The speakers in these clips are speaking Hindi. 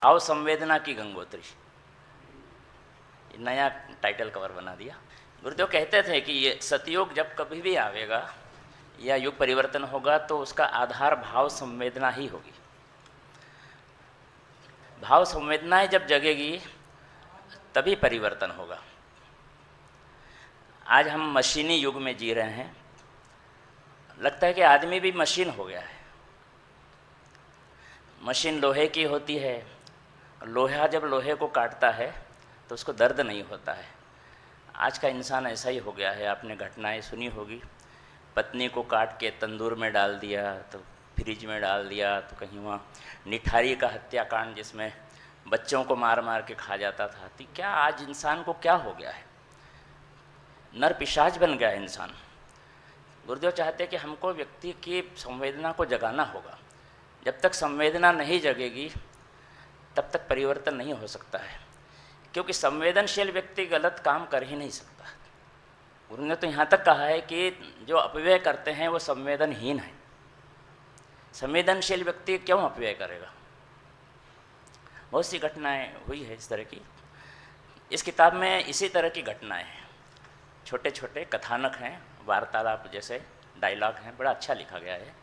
भाव संवेदना की गंगोत्री, नया टाइटल कवर बना दिया। गुरुदेव कहते थे कि ये सतयुग जब कभी भी आवेगा या युग परिवर्तन होगा तो उसका आधार भाव संवेदना ही होगी। भाव संवेदनाएं जब जगेगी तभी परिवर्तन होगा। आज हम मशीनी युग में जी रहे हैं, लगता है कि आदमी भी मशीन हो गया है। मशीन लोहे की होती है, लोहा जब लोहे को काटता है तो उसको दर्द नहीं होता है। आज का इंसान ऐसा ही हो गया है। आपने घटनाएं सुनी होगी, पत्नी को काट के तंदूर में डाल दिया, तो फ्रिज में डाल दिया, तो कहीं वहाँ निठारी का हत्याकांड जिसमें बच्चों को मार मार के खा जाता था। तो क्या आज इंसान को क्या हो गया है? नर पिशाच बन गया है इंसान। गुरुदेव चाहते हैं कि हमको व्यक्ति की संवेदना को जगाना होगा। जब तक संवेदना नहीं जगेगी तब तक परिवर्तन नहीं हो सकता है, क्योंकि संवेदनशील व्यक्ति गलत काम कर ही नहीं सकता। गुरु ने तो यहाँ तक कहा है कि जो अपव्यय करते हैं वो संवेदनहीन है। संवेदनशील व्यक्ति क्यों अपव्यय करेगा? बहुत सी घटनाएं हुई है इस तरह की। इस किताब में इसी तरह की घटनाएं हैं, छोटे छोटे कथानक हैं, वार्तालाप जैसे डायलॉग हैं। बड़ा अच्छा लिखा गया है।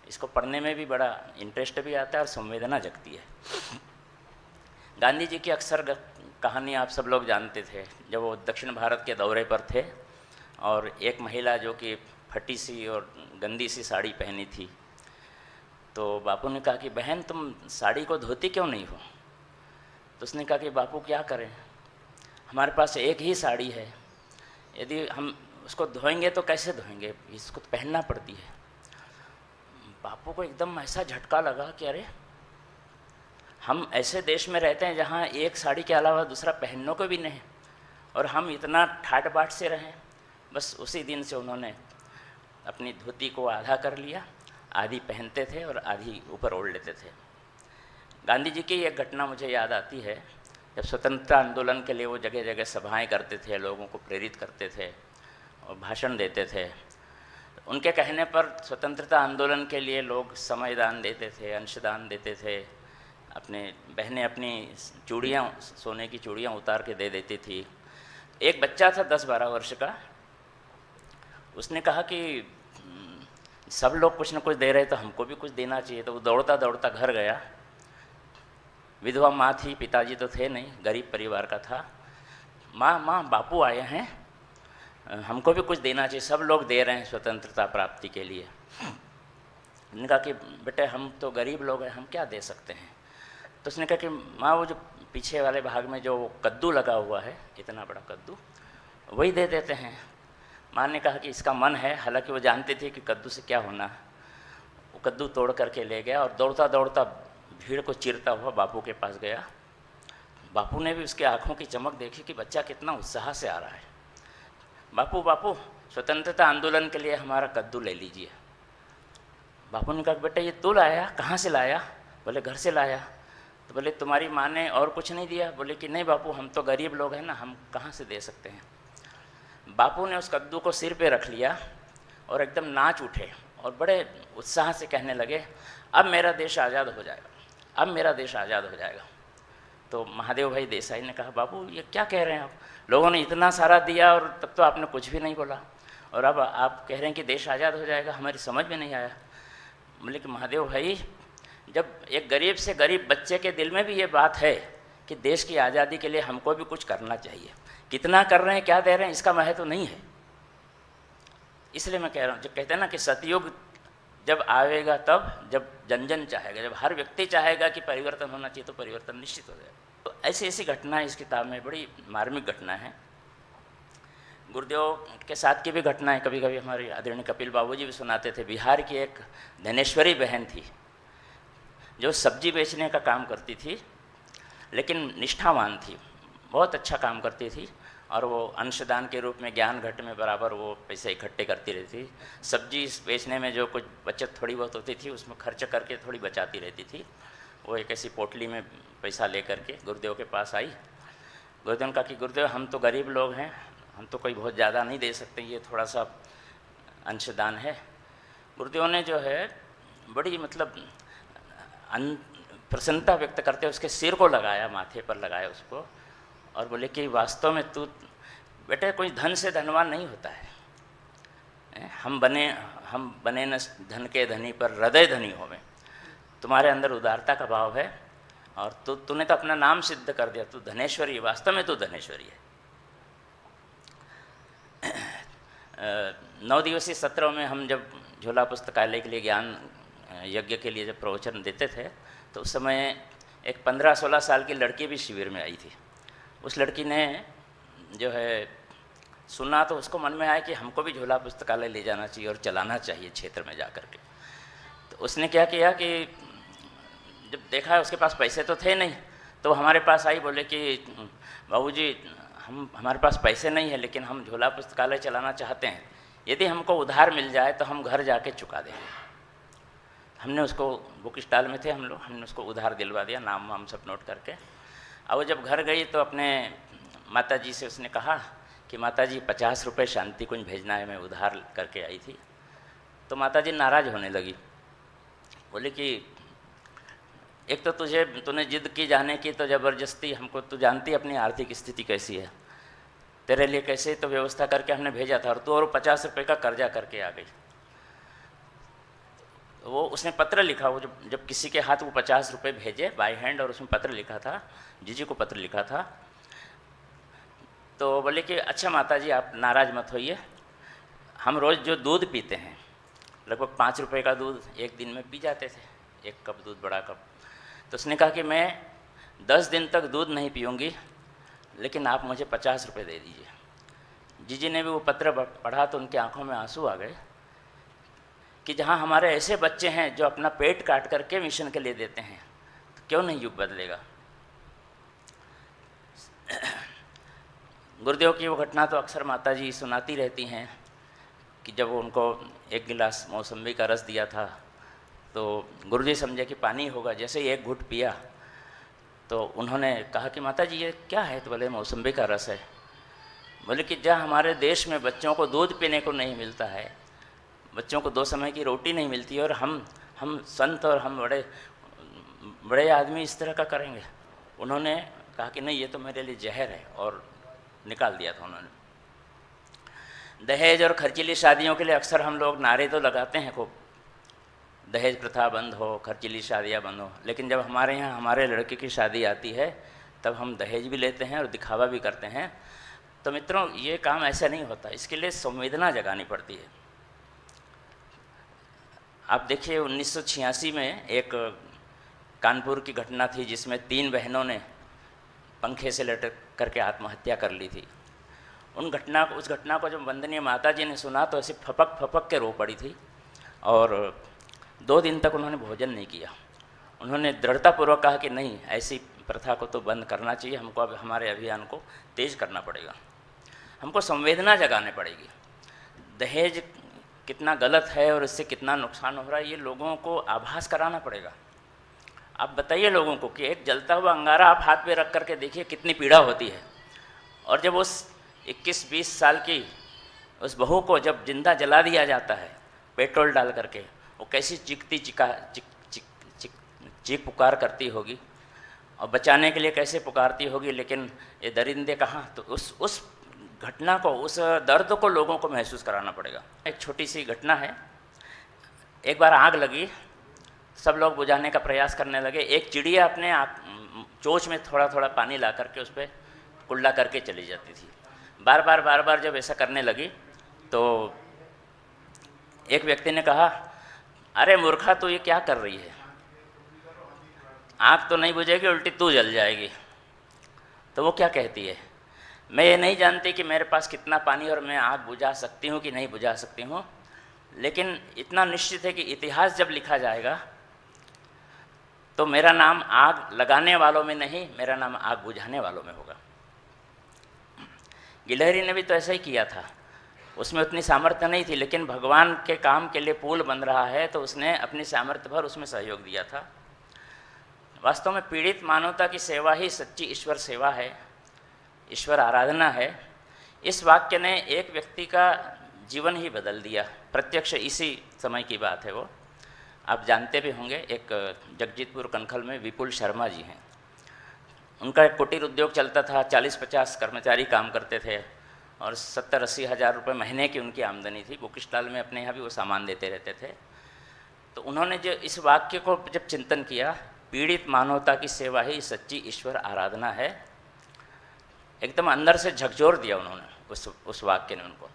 इसको पढ़ने में भी बड़ा इंटरेस्ट भी आता है और संवेदना जगती है। गांधी जी की अक्सर कहानी आप सब लोग जानते थे। जब वो दक्षिण भारत के दौरे पर थे और एक महिला जो कि फटी सी और गंदी सी साड़ी पहनी थी, तो बापू ने कहा कि बहन तुम साड़ी को धोती क्यों नहीं हो? तो उसने कहा कि बापू क्या करें, हमारे पास एक ही साड़ी है, यदि हम उसको धोएंगे तो कैसे धोएंगे, इसको तो पहनना पड़ती है। बापू को एकदम ऐसा झटका लगा कि अरे, हम ऐसे देश में रहते हैं जहाँ एक साड़ी के अलावा दूसरा पहनने को भी नहीं, और हम इतना ठाट बाट से रहें। बस उसी दिन से उन्होंने अपनी धोती को आधा कर लिया, आधी पहनते थे और आधी ऊपर ओढ़ लेते थे। गांधी जी की एक घटना मुझे याद आती है। जब स्वतंत्रता आंदोलन के लिए वो जगह जगह सभाएं करते थे, लोगों को प्रेरित करते थे और भाषण देते थे। उनके कहने पर स्वतंत्रता आंदोलन के लिए लोग समय दान देते थे, अंशदान देते थे। अपने बहनें अपनी चूड़ियाँ, सोने की चूड़ियाँ उतार के दे देती थी। एक बच्चा था 10-12 वर्ष का, उसने कहा कि सब लोग कुछ न कुछ दे रहे तो हमको भी कुछ देना चाहिए। तो वो दौड़ता दौड़ता घर गया। विधवा माँ थी, पिताजी तो थे नहीं, गरीब परिवार का था। माँ बापू आए हैं, हमको भी कुछ देना चाहिए, सब लोग दे रहे हैं स्वतंत्रता प्राप्ति के लिए। उन्होंने कहा कि बेटे हम तो गरीब लोग हैं, हम क्या दे सकते हैं? तो उसने कहा कि माँ वो जो पीछे वाले भाग में जो कद्दू लगा हुआ है, इतना बड़ा कद्दू, वही दे देते हैं। माँ ने कहा कि इसका मन है, हालांकि वो जानते थे कि कद्दू से क्या होना। वो कद्दू तोड़ करके ले गया और दौड़ता दौड़ता भीड़ को चीरता हुआ बापू के पास गया। बापू ने भी उसके आँखों की चमक देखी कि बच्चा कितना उत्साह से आ रहा है। बापू बापू स्वतंत्रता आंदोलन के लिए हमारा कद्दू ले लीजिए। बापू ने कहा बेटा ये तू लाया, कहाँ से लाया? बोले घर से लाया। तो बोले तुम्हारी माँ ने और कुछ नहीं दिया? बोले कि नहीं बापू, हम तो गरीब लोग हैं ना, हम कहाँ से दे सकते हैं। बापू ने उस कद्दू को सिर पे रख लिया और एकदम नाच उठे और बड़े उत्साह से कहने लगे, अब मेरा देश आज़ाद हो जाएगा, अब मेरा देश आज़ाद हो जाएगा। तो महादेव भाई देसाई ने कहा बाबू ये क्या कह रहे हैं आप, लोगों ने इतना सारा दिया और तब तो आपने कुछ भी नहीं बोला, और अब आप कह रहे हैं कि देश आज़ाद हो जाएगा, हमारी समझ में नहीं आया। बोले कि महादेव भाई, जब एक गरीब से गरीब बच्चे के दिल में भी ये बात है कि देश की आज़ादी के लिए हमको भी कुछ करना चाहिए, कितना कर रहे हैं, क्या दे रहे हैं, इसका महत्व नहीं है। इसलिए मैं कह रहा हूँ, जब कहते हैं ना कि सतयुग जब आएगा तब, जब जन जन चाहेगा, जब हर व्यक्ति चाहेगा कि परिवर्तन होना चाहिए तो परिवर्तन निश्चित हो जाएगा। तो ऐसी ऐसी घटनाएं इस किताब में, बड़ी मार्मिक घटना है। गुरुदेव के साथ की भी घटनाएं कभी कभी हमारे आदरणीय कपिल बाबू जी भी सुनाते थे। बिहार की एक धनेश्वरी बहन थी जो सब्जी बेचने का काम करती थी, लेकिन निष्ठावान थी, बहुत अच्छा काम करती थी, और वो अंशदान के रूप में ज्ञान घट में बराबर वो पैसे इकट्ठे करती रहती थी। सब्जी बेचने में जो कुछ बचत थोड़ी बहुत होती थी उसमें खर्च करके थोड़ी बचाती रहती थी। वो एक ऐसी पोटली में पैसा ले करके गुरुदेव के पास आई। गुरुदेव ने कहा कि गुरुदेव हम तो गरीब लोग हैं, हम तो कोई बहुत ज़्यादा नहीं दे सकते, ये थोड़ा सा अंशदान है। गुरुदेव ने जो है बड़ी मतलब प्रसन्नता व्यक्त करते उसके सिर को लगाया, माथे पर लगाया उसको, और बोले कि वास्तव में तू बेटे कोई धन से धनवान नहीं होता है, हम बने न धन के धनी पर हृदय धनी होवे। तुम्हारे अंदर उदारता का भाव है और तूने तो अपना नाम सिद्ध कर दिया, तू धनेश्वरी है, वास्तव में तू धनेश्वरी है। 9 दिवसीय सत्रों में हम जब झोला पुस्तकालय के लिए ज्ञान यज्ञ के लिए जब प्रवचन देते थे तो उस समय एक 15-16 साल की लड़की भी शिविर में आई थी। उस लड़की ने जो है सुना तो उसको मन में आया कि हमको भी झोला पुस्तकालय ले जाना चाहिए और चलाना चाहिए क्षेत्र में जा कर के। तो उसने क्या किया कि जब देखा उसके पास पैसे तो थे नहीं, तो हमारे पास आई, बोले कि बाबूजी हमारे पास पैसे नहीं है लेकिन हम झोला पुस्तकालय चलाना चाहते हैं, यदि हमको उधार मिल जाए तो हम घर जाके चुका देंगे। हमने उसको बुक स्टॉल में थे हम लोग, हमने उसको उधार दिलवा दिया, नाम वाम सब नोट करके। अब वो जब घर गई तो अपने माताजी से उसने कहा कि माताजी 50 रुपये शांति कुंज भेजना है, मैं उधार करके आई थी। तो माताजी नाराज़ होने लगी, बोले कि एक तो तूने जिद की जाने की तो ज़बरदस्ती, हमको तू जानती अपनी आर्थिक स्थिति कैसी है, तेरे लिए कैसे तो व्यवस्था करके हमने भेजा था और तू और 50 रुपये का कर्जा करके आ गई। वो उसने पत्र लिखा, वो जब किसी के हाथ वो 50 रुपये भेजे बाय हैंड, और उसमें पत्र लिखा था, जीजी को पत्र लिखा था। तो बोले कि अच्छा माताजी आप नाराज़ मत होइए, हम रोज़ जो दूध पीते हैं लगभग 5 रुपये का दूध एक दिन में पी जाते थे, 1 कप दूध, बड़ा कप। तो उसने कहा कि मैं 10 दिन तक दूध नहीं पीऊँगी लेकिन आप मुझे 50 रुपये दे दीजिए। जीजी ने भी वो पत्र पढ़ा तो उनकी आंखों में आंसू आ गए कि जहाँ हमारे ऐसे बच्चे हैं जो अपना पेट काट करके मिशन के लिए देते हैं, तो क्यों नहीं युग बदलेगा। गुरुदेव की वो घटना तो अक्सर माताजी सुनाती रहती हैं कि जब उनको 1 गिलास मौसम्बी का रस दिया था तो गुरुजी समझे कि पानी होगा, जैसे ही 1 घूंट पिया तो उन्होंने कहा कि माताजी ये क्या है, तो बोले मौसम्बी का रस है। बोले कि जहाँ हमारे देश में बच्चों को दूध पीने को नहीं मिलता है, बच्चों को 2 समय की रोटी नहीं मिलती है, और हम संत और हम बड़े आदमी इस तरह का करेंगे। उन्होंने कहा कि नहीं ये तो मेरे लिए जहर है, और निकाल दिया था उन्होंने। दहेज और खर्चीली शादियों के लिए अक्सर हम लोग नारे तो लगाते हैं खूब, दहेज प्रथा बंद हो, खर्चीली शादियाँ बंद हो, लेकिन जब हमारे यहाँ हमारे लड़के की शादी आती है तब हम दहेज भी लेते हैं और दिखावा भी करते हैं। तो मित्रों ये काम ऐसा नहीं होता, इसके लिए संवेदना जगानी पड़ती है। आप देखिए 1986 में एक कानपुर की घटना थी जिसमें 3 बहनों ने पंखे से लटक करके आत्महत्या कर ली थी। उस घटना को जब वंदनीय माता जी ने सुना तो ऐसे फपक के रो पड़ी थी, और 2 दिन तक उन्होंने भोजन नहीं किया। उन्होंने दृढ़तापूर्वक कहा कि नहीं, ऐसी प्रथा को तो बंद करना चाहिए, हमको अब हमारे अभियान को तेज करना पड़ेगा, हमको संवेदना जगाने पड़ेगी। दहेज कितना गलत है और इससे कितना नुकसान हो रहा है ये लोगों को आभास कराना पड़ेगा। आप बताइए लोगों को कि एक जलता हुआ अंगारा आप हाथ पे रख करके देखिए कितनी पीड़ा होती है, और जब उस 21-20 साल की उस बहू को जब जिंदा जला दिया जाता है पेट्रोल डाल करके, वो कैसी चीख पुकार करती होगी, और बचाने के लिए कैसे पुकारती होगी, लेकिन ये दरिंदे कहाँ। तो उस घटना को, उस दर्द को लोगों को महसूस कराना पड़ेगा। एक छोटी सी घटना है, एक बार आग लगी, सब लोग बुझाने का प्रयास करने लगे। एक चिड़िया अपने चोंच में थोड़ा थोड़ा पानी ला करके उस पर कुल्ला करके चली जाती थी। बार बार जब ऐसा करने लगी तो एक व्यक्ति ने कहा, अरे मूर्खा तू ये क्या कर रही है, आग तो नहीं बुझेगी, उल्टी तू जल जाएगी। तो वो क्या कहती है, मैं ये नहीं जानती कि मेरे पास कितना पानी और मैं आग बुझा सकती हूँ कि नहीं बुझा सकती हूँ, लेकिन इतना निश्चित है कि इतिहास जब लिखा जाएगा तो मेरा नाम आग लगाने वालों में नहीं, मेरा नाम आग बुझाने वालों में होगा। गिलहरी ने भी तो ऐसा ही किया था, उसमें उतनी सामर्थ्य नहीं थी, लेकिन भगवान के काम के लिए पुल बन रहा है तो उसने अपनी सामर्थ्य भर उसमें सहयोग दिया था। वास्तव में पीड़ित मानवता की सेवा ही सच्ची ईश्वर सेवा है, ईश्वर आराधना है। इस वाक्य ने एक व्यक्ति का जीवन ही बदल दिया, प्रत्यक्ष इसी समय की बात है वो। आप जानते भी होंगे, एक जगजीतपुर कनखल में विपुल शर्मा जी हैं, उनका एक कुटीर उद्योग चलता था, 40-50 कर्मचारी काम करते थे और 70-80 हज़ार रुपये महीने की उनकी आमदनी थी। बुक स्टॉल में अपने यहाँ भी वो सामान देते रहते थे। तो उन्होंने जो इस वाक्य को जब चिंतन किया, पीड़ित मानवता की सेवा ही सच्ची ईश्वर आराधना है, एकदम अंदर से झकझोर दिया उन्होंने उस वाक्य ने उनको।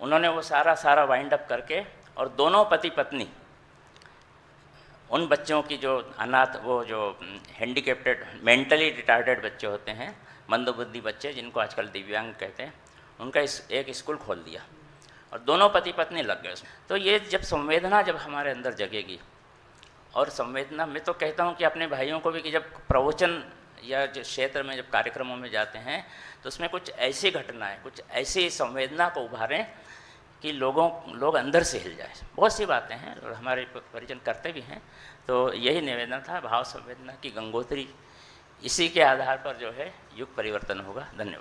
उन्होंने वो सारा वाइंड अप करके, और दोनों पति पत्नी उन बच्चों की जो अनाथ, वो जो हैंडीकेप्टेड, मेंटली रिटार्डेड बच्चे होते हैं, मंदबुद्धि बच्चे जिनको आजकल दिव्यांग कहते हैं, उनका एक स्कूल खोल दिया और दोनों पति पत्नी लग गए उसमें। तो ये जब संवेदना जब हमारे अंदर जगेगी, और संवेदना मैं तो कहता हूँ कि अपने भाइयों को भी, कि जब प्रवचन या जो क्षेत्र में जब कार्यक्रमों में जाते हैं तो उसमें कुछ ऐसी घटनाएं, कुछ ऐसी संवेदना को उभारें कि लोग अंदर से हिल जाए। बहुत सी बातें हैं और हमारे परिजन करते भी हैं। तो यही निवेदन था, भाव संवेदना की गंगोत्री, इसी के आधार पर जो है युग परिवर्तन होगा। धन्यवाद।